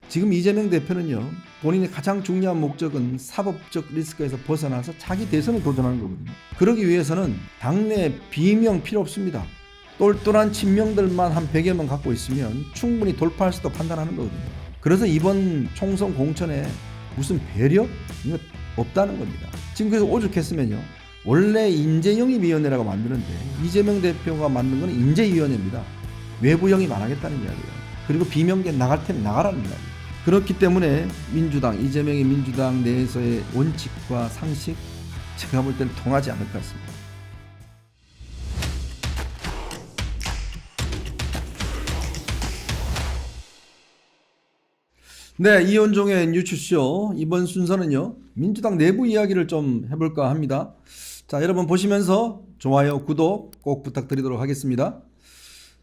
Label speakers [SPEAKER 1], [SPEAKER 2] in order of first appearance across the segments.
[SPEAKER 1] 지금 이재명 대표는요, 본인의 가장 중요한 목적은 사법적 리스크에서 벗어나서 자기 대선에 도전하는 거거든요. 그러기 위해서는 당내 비명 필요 없습니다. 똘똘한 친명들만 한 100여 명 갖고 있으면 충분히 돌파할 수도 판단하는 거거든요. 그래서 이번 총선 공천에 무슨 배려? 이거 없다는 겁니다. 지금 그래서 오죽했으면요, 원래 인재영입위원회라고 만드는데 이재명 대표가 만든 건 인재위원회입니다. 외부 영입 안 하겠다는 이야기예요. 그리고 비명계 나갈 테면 나가라는 이야기예요. 그렇기 때문에 민주당, 이재명의 민주당 내에서의 원칙과 상식, 제가 볼 때는 통하지 않을 것 같습니다. 네, 이현종의 뉴스쇼 이번 순서는요, 민주당 내부 이야기를 좀 해볼까 합니다. 자, 여러분 보시면서 좋아요, 구독 꼭 부탁드리도록 하겠습니다.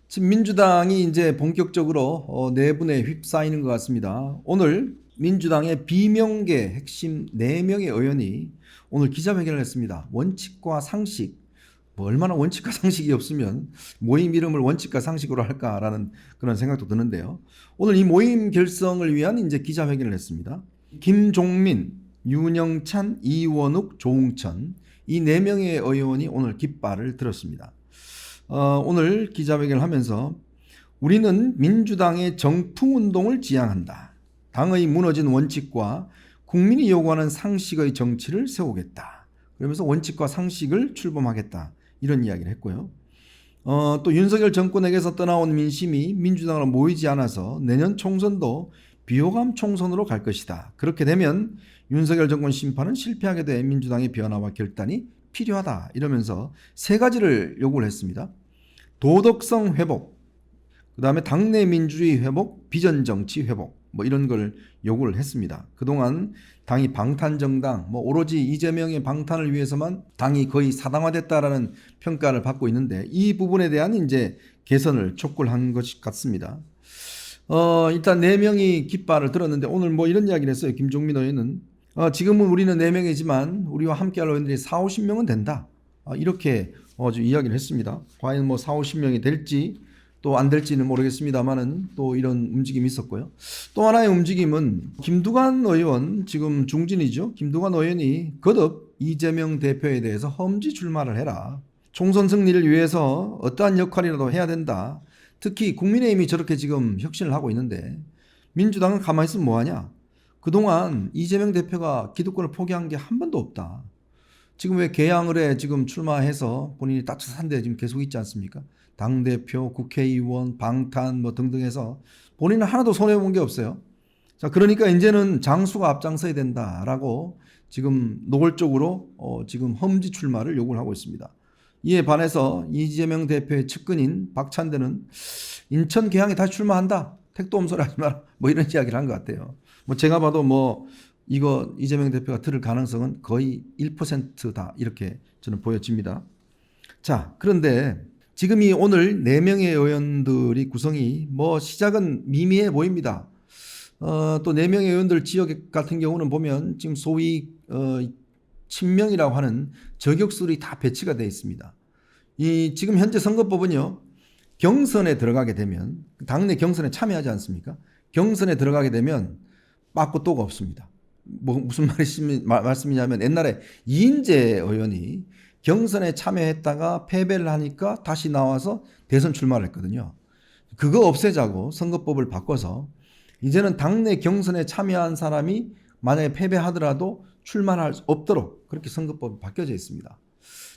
[SPEAKER 1] 지금 민주당이 이제 본격적으로 내분에 휩싸이는 것 같습니다. 오늘 민주당의 비명계 핵심 4명의 의원이 오늘 기자회견을 했습니다. 원칙과 상식, 뭐 얼마나 원칙과 상식이 없으면 모임 이름을 원칙과 상식으로 할까라는 그런 생각도 드는데요. 오늘 이 모임 결성을 위한 이제 기자회견을 했습니다. 김종민, 윤영찬, 이원욱, 조웅천 이 4명의 의원이 오늘 깃발을 들었습니다. 오늘 기자회견을 하면서 우리는 민주당의 정풍운동을 지향한다. 당의 무너진 원칙과 국민이 요구하는 상식의 정치를 세우겠다. 그러면서 원칙과 상식을 출범하겠다. 이런 이야기를 했고요. 또 윤석열 정권에게서 떠나온 민심이 민주당으로 모이지 않아서 내년 총선도 비호감 총선으로 갈 것이다. 그렇게 되면 윤석열 정권 심판은 실패하게 돼 민주당의 변화와 결단이 필요하다. 이러면서 3가지를 요구를 했습니다. 도덕성 회복, 그 다음에 당내 민주주의 회복, 비전정치 회복, 뭐 이런 걸 요구를 했습니다. 그동안 당이 방탄정당, 뭐 오로지 이재명의 방탄을 위해서만 당이 거의 사당화됐다라는 평가를 받고 있는데 이 부분에 대한 이제 개선을 촉구를 한 것 같습니다. 일단 4명이 깃발을 들었는데 오늘 뭐 이런 이야기를 했어요. 김종민 의원은 지금은 우리는 4명이지만 우리와 함께할 의원들이 40-50명은 된다. 이렇게 이야기를 했습니다. 과연 뭐 40-50명이 될지 또 안 될지는 모르겠습니다만은 또 이런 움직임이 있었고요. 또 하나의 움직임은 김두관 의원, 지금 중진이죠. 김두관 의원이 거듭 이재명 대표에 대해서 험지 출마를 해라. 총선 승리를 위해서 어떠한 역할이라도 해야 된다. 특히 국민의힘이 저렇게 지금 혁신을 하고 있는데 민주당은 가만히 있으면 뭐하냐. 그동안 이재명 대표가 기득권을 포기한 게 한 번도 없다. 지금 왜 개항을에 지금 출마해서 본인이 따뜻한 데 지금 계속 있지 않습니까? 당대표, 국회의원, 방탄 뭐 등등 해서 본인은 하나도 손해본 게 없어요. 자, 그러니까 이제는 장수가 앞장서야 된다라고 지금 노골적으로 지금 험지 출마를 요구를 하고 있습니다. 이에 반해서 이재명 대표의 측근인 박찬대는 인천 개항에 다시 출마한다. 택도 옴소리 하지 마라. 뭐 이런 이야기를 한 것 같아요. 뭐 제가 봐도 뭐 이거 이재명 대표가 들을 가능성은 거의 1%다. 이렇게 저는 보여집니다. 자, 그런데 지금 이 오늘 4명의 의원들이 구성이 뭐 시작은 미미해 보입니다. 또 4명의 의원들 지역 같은 경우는 보면 지금 소위 친명이라고 하는 저격수들이 다 배치가 되어 있습니다. 이 지금 현재 선거법은요, 경선에 들어가게 되면 당내 경선에 참여하지 않습니까? 경선에 들어가게 되면 빠꾸 또가 없습니다. 뭐 무슨 말씀이냐면 옛날에 이인재 의원이 경선에 참여했다가 패배를 하니까 다시 나와서 대선 출마를 했거든요. 그거 없애자고 선거법을 바꿔서 이제는 당내 경선에 참여한 사람이 만약에 패배하더라도 출마할 수 없도록 그렇게 선거법이 바뀌어져 있습니다.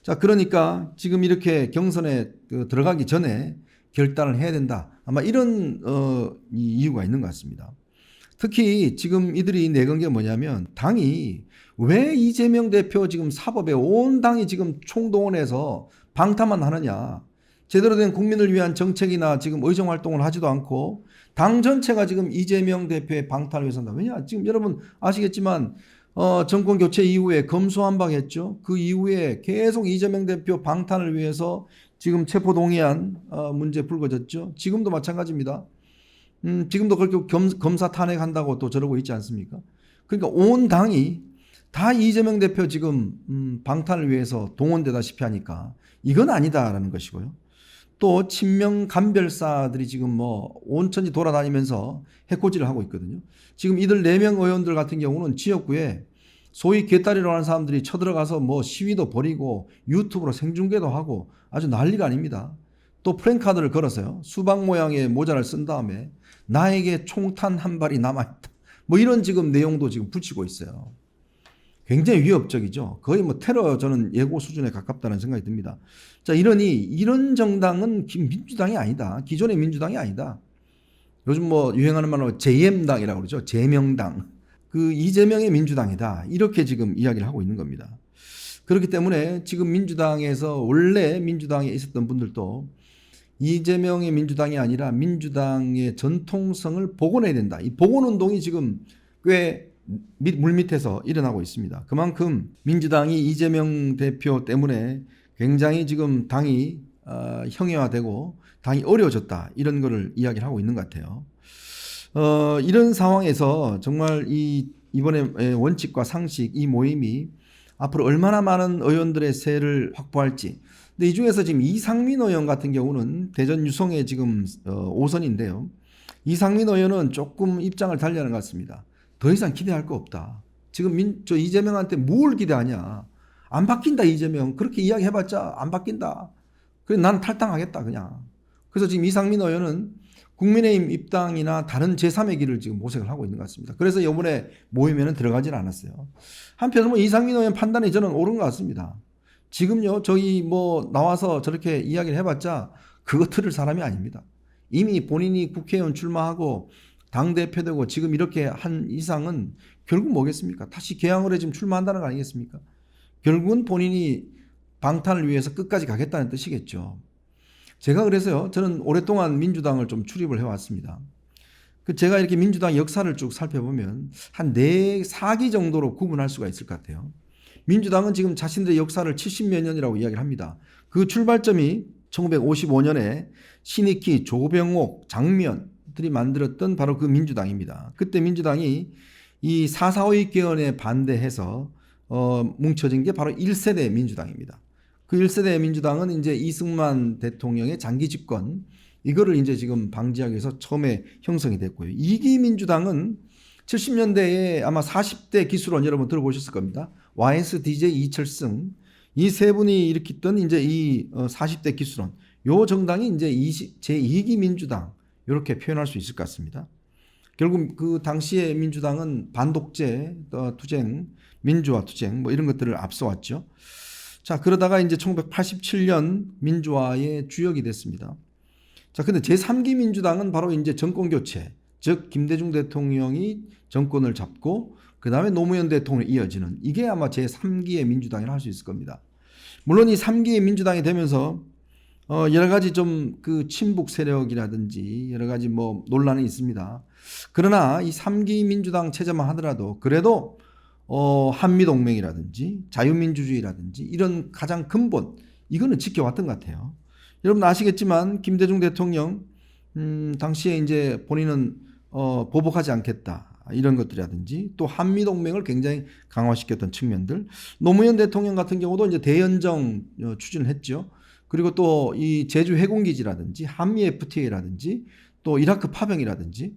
[SPEAKER 1] 자, 그러니까 지금 이렇게 경선에 들어가기 전에 결단을 해야 된다. 아마 이런 이유가 있는 것 같습니다. 특히 지금 이들이 내건 게 뭐냐면 당이 왜 이재명 대표 지금 사법에 온 당이 지금 총동원해서 방탄만 하느냐. 제대로 된 국민을 위한 정책이나 지금 의정활동을 하지도 않고 당 전체가 지금 이재명 대표의 방탄을 위해서 한다. 왜냐? 지금 여러분 아시겠지만 정권 교체 이후에 검수완박했죠. 그 이후에 계속 이재명 대표 방탄을 위해서 지금 체포동의안 문제 불거졌죠. 지금도 마찬가지입니다. 지금도 그렇게 검사 탄핵한다고 또 저러고 있지 않습니까? 그러니까 온 당이 다 이재명 대표 지금 방탄을 위해서 동원되다시피 하니까 이건 아니다라는 것이고요. 또 친명 간별사들이 지금 뭐 온천지 돌아다니면서 해코지를 하고 있거든요. 지금 이들 4명 의원들 같은 경우는 지역구에 소위 개딸이라고 하는 사람들이 쳐들어가서 뭐 시위도 벌이고 유튜브로 생중계도 하고 아주 난리가 아닙니다. 또 프랭카드를 걸어서요. 수박 모양의 모자를 쓴 다음에 나에게 총탄 한 발이 남아있다. 뭐 이런 지금 내용도 지금 붙이고 있어요. 굉장히 위협적이죠. 거의 뭐 테러 저는 예고 수준에 가깝다는 생각이 듭니다. 자, 이러니 이런 정당은 민주당이 아니다. 기존의 민주당이 아니다. 요즘 뭐 유행하는 말로 JM당이라고 그러죠. 제명당. 그 이재명의 민주당이다. 이렇게 지금 이야기를 하고 있는 겁니다. 그렇기 때문에 지금 민주당에서 원래 민주당에 있었던 분들도 이재명의 민주당이 아니라 민주당의 전통성을 복원해야 된다. 이 복원운동이 지금 꽤 물밑에서 일어나고 있습니다. 그만큼 민주당이 이재명 대표 때문에 굉장히 지금 당이 형해화되고 당이 어려워졌다. 이런 거를 이야기를 하고 있는 것 같아요. 이런 상황에서 정말 이번에 원칙과 상식 이 모임이 앞으로 얼마나 많은 의원들의 세를 확보할지. 근데 이 중에서 지금 이상민 의원 같은 경우는 대전 유성의 지금 5선인데요. 이상민 의원은 조금 입장을 달리하는 것 같습니다. 더 이상 기대할 거 없다. 지금 저 이재명한테 뭘 기대하냐. 안 바뀐다 이재명. 그렇게 이야기해봤자 안 바뀐다. 그래서 나는 탈당하겠다 그냥. 그래서 지금 이상민 의원은 국민의힘 입당이나 다른 제3의 길을 지금 모색을 하고 있는 것 같습니다. 그래서 이번에 모임에는 들어가지는 않았어요. 한편으로 이상민 의원 판단이 저는 옳은 것 같습니다. 지금요 저희 뭐 나와서 저렇게 이야기를 해봤자 그거 들을 사람이 아닙니다. 이미 본인이 국회의원 출마하고 당대표 되고 지금 이렇게 한 이상은 결국 뭐겠습니까? 다시 개항을 해 지금 출마한다는 거 아니겠습니까? 결국은 본인이 방탄을 위해서 끝까지 가겠다는 뜻이겠죠. 제가 그래서요 저는 오랫동안 민주당을 좀 출입을 해왔습니다. 제가 이렇게 민주당 역사를 쭉 살펴보면 한 4기 정도로 구분할 수가 있을 것 같아요. 민주당은 지금 자신들의 역사를 70몇 년이라고 이야기를 합니다. 그 출발점이 1955년에 신익희, 조병옥, 장면들이 만들었던 바로 그 민주당입니다. 그때 민주당이 이 4.4.5 개헌에 반대해서 뭉쳐진 게 바로 1세대 민주당입니다. 그 1세대 민주당은 이제 이승만 대통령의 장기 집권 이거를 이제 지금 방지하기 위해서 처음에 형성이 됐고요. 2기 민주당은 70년대에 아마 40대 기술원 여러분 들어보셨을 겁니다. YSDJ 이철승 이 세 분이 일으켰던 이제 이 40대 기술원 요 정당이 이제 제2기 민주당 이렇게 표현할 수 있을 것 같습니다. 결국 그 당시의 민주당은 반독재, 투쟁, 민주화 투쟁 뭐 이런 것들을 앞서왔죠. 자, 그러다가 이제 1987년 민주화의 주역이 됐습니다. 자, 근데 제3기 민주당은 바로 이제 정권 교체, 즉 김대중 대통령이 정권을 잡고 그 다음에 노무현 대통령이 이어지는 이게 아마 제3기의 민주당이라 할 수 있을 겁니다. 물론 이 3기의 민주당이 되면서 여러 가지 좀 그 친북 세력이라든지 여러 가지 뭐 논란이 있습니다. 그러나 이 3기 민주당 체제만 하더라도 그래도 한미동맹이라든지 자유민주주의라든지 이런 가장 근본 이거는 지켜왔던 것 같아요. 여러분 아시겠지만 김대중 대통령 당시에 이제 본인은 보복하지 않겠다 이런 것들이라든지 또 한미동맹을 굉장히 강화시켰던 측면들 노무현 대통령 같은 경우도 이제 대연정 추진을 했죠. 그리고 또 이 제주 해군기지라든지 한미 FTA라든지 또 이라크 파병이라든지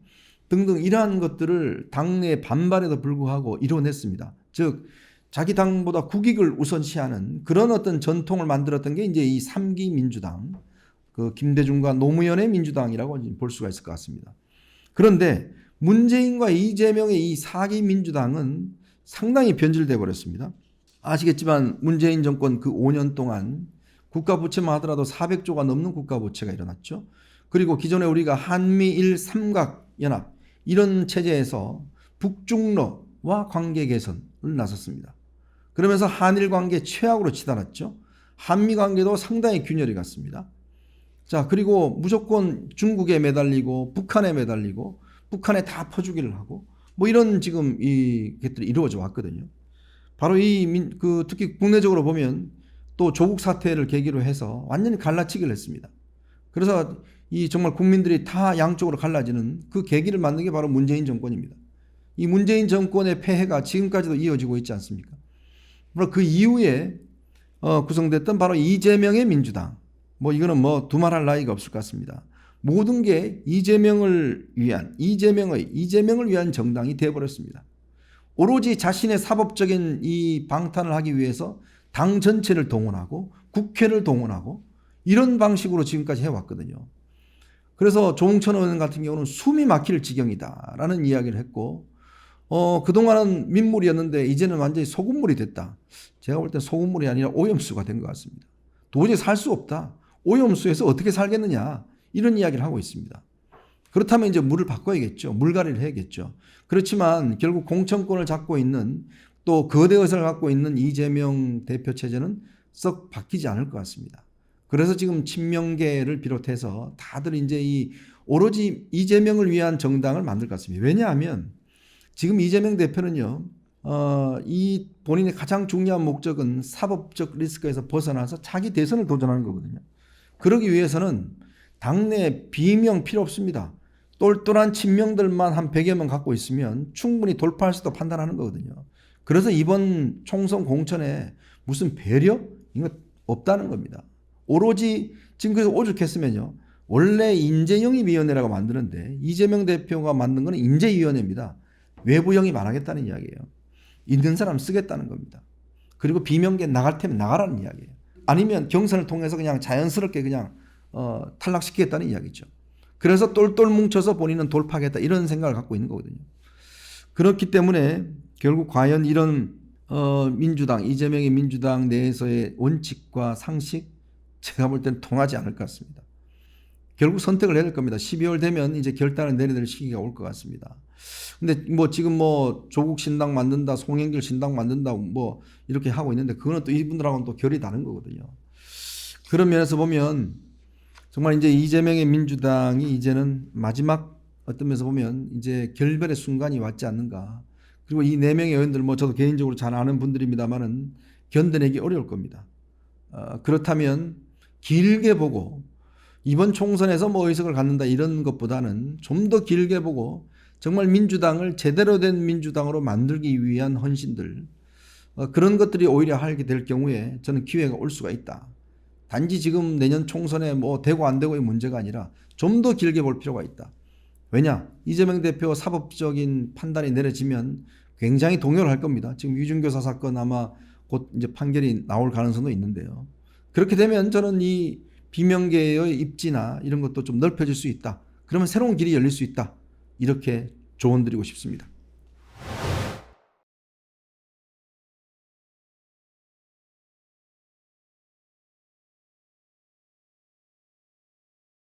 [SPEAKER 1] 등등 이러한 것들을 당내 반발에도 불구하고 이뤄냈습니다. 즉 자기 당보다 국익을 우선시하는 그런 어떤 전통을 만들었던 게 이제 이 3기 민주당, 그 김대중과 노무현의 민주당이라고 볼 수가 있을 것 같습니다. 그런데 문재인과 이재명의 이 4기 민주당은 상당히 변질돼 버렸습니다. 아시겠지만 문재인 정권 그 5년 동안 국가 부채만 하더라도 400조가 넘는 국가 부채가 일어났죠. 그리고 기존에 우리가 한미일 삼각 연합 이런 체제에서 북중러와 관계 개선을 나섰습니다. 그러면서 한일 관계 최악으로 치달았죠. 한미 관계도 상당히 균열이 갔습니다. 자, 그리고 무조건 중국에 매달리고 북한에 매달리고 북한에 다 퍼주기를 하고 뭐 이런 지금 이 것들이 이루어져 왔거든요. 바로 특히 국내적으로 보면 또 조국 사태를 계기로 해서 완전히 갈라치기를 했습니다. 그래서 이 정말 국민들이 다 양쪽으로 갈라지는 그 계기를 만든 게 바로 문재인 정권입니다. 이 문재인 정권의 폐해가 지금까지도 이어지고 있지 않습니까? 바로 그 이후에 구성됐던 바로 이재명의 민주당 뭐 이거는 뭐 두말할 나위가 없을 것 같습니다. 모든 게 이재명을 위한 정당이 되어버렸습니다. 오로지 자신의 사법적인 이 방탄을 하기 위해서 당 전체를 동원하고 국회를 동원하고 이런 방식으로 지금까지 해왔거든요. 그래서 조홍천 의원 같은 경우는 숨이 막힐 지경이다라는 이야기를 했고 그동안은 민물이었는데 이제는 완전히 소금물이 됐다. 제가 볼 때 소금물이 아니라 오염수가 된 것 같습니다. 도저히 살 수 없다. 오염수에서 어떻게 살겠느냐 이런 이야기를 하고 있습니다. 그렇다면 이제 물을 바꿔야겠죠. 물갈이를 해야겠죠. 그렇지만 결국 공천권을 잡고 있는 또 거대 의석을 갖고 있는 이재명 대표 체제는 썩 바뀌지 않을 것 같습니다. 그래서 지금 친명계를 비롯해서 다들 이제 오로지 이재명을 위한 정당을 만들 것 같습니다. 왜냐하면 지금 이재명 대표는요, 이 본인의 가장 중요한 목적은 사법적 리스크에서 벗어나서 차기 대선을 도전하는 거거든요. 그러기 위해서는 당내 비명 필요 없습니다. 똘똘한 친명들만 한 100여 명 갖고 있으면 충분히 돌파할 수도 판단하는 거거든요. 그래서 이번 총선 공천에 무슨 배려? 이거 없다는 겁니다. 오로지 지금 그래서 오죽했으면요. 원래 인재영입위원회라고 만드는데 이재명 대표가 만든 건 인재위원회입니다. 외부 영입 안 하겠다는 이야기예요. 있는 사람 쓰겠다는 겁니다. 그리고 비명계 나갈 테면 나가라는 이야기예요. 아니면 경선을 통해서 그냥 자연스럽게 그냥 탈락시키겠다는 이야기죠. 그래서 똘똘 뭉쳐서 본인은 돌파하겠다 이런 생각을 갖고 있는 거거든요. 그렇기 때문에 결국 과연 이런 민주당, 이재명의 민주당 내에서의 원칙과 상식 제가 볼 때는 통하지 않을 것 같습니다. 결국 선택을 해야 될 겁니다. 12월 되면 이제 결단을 내려야 될 시기가 올 것 같습니다. 근데 뭐 지금 뭐 조국 신당 만든다, 송영길 신당 만든다 뭐 이렇게 하고 있는데 그거는 또 이분들하고는 또 결이 다른 거거든요. 그런 면에서 보면 정말 이제 이재명의 민주당이 이제는 마지막 어떤 면에서 보면 이제 결별의 순간이 왔지 않는가. 그리고 이 4명의 의원들 뭐 저도 개인적으로 잘 아는 분들입니다만은 견뎌내기 어려울 겁니다. 그렇다면 길게 보고 이번 총선에서 뭐 의석을 갖는다 이런 것보다는 좀 더 길게 보고 정말 민주당을 제대로 된 민주당으로 만들기 위한 헌신들 그런 것들이 오히려 하게 될 경우에 저는 기회가 올 수가 있다. 단지 지금 내년 총선에 뭐 되고 안 되고의 문제가 아니라 좀 더 길게 볼 필요가 있다. 왜냐? 이재명 대표 사법적인 판단이 내려지면 굉장히 동요를 할 겁니다. 지금 위중교사 사건 아마 곧 이제 판결이 나올 가능성도 있는데요. 그렇게 되면 저는 이 비명계의 입지나 이런 것도 좀 넓혀질 수 있다. 그러면 새로운 길이 열릴 수 있다. 이렇게 조언드리고 싶습니다.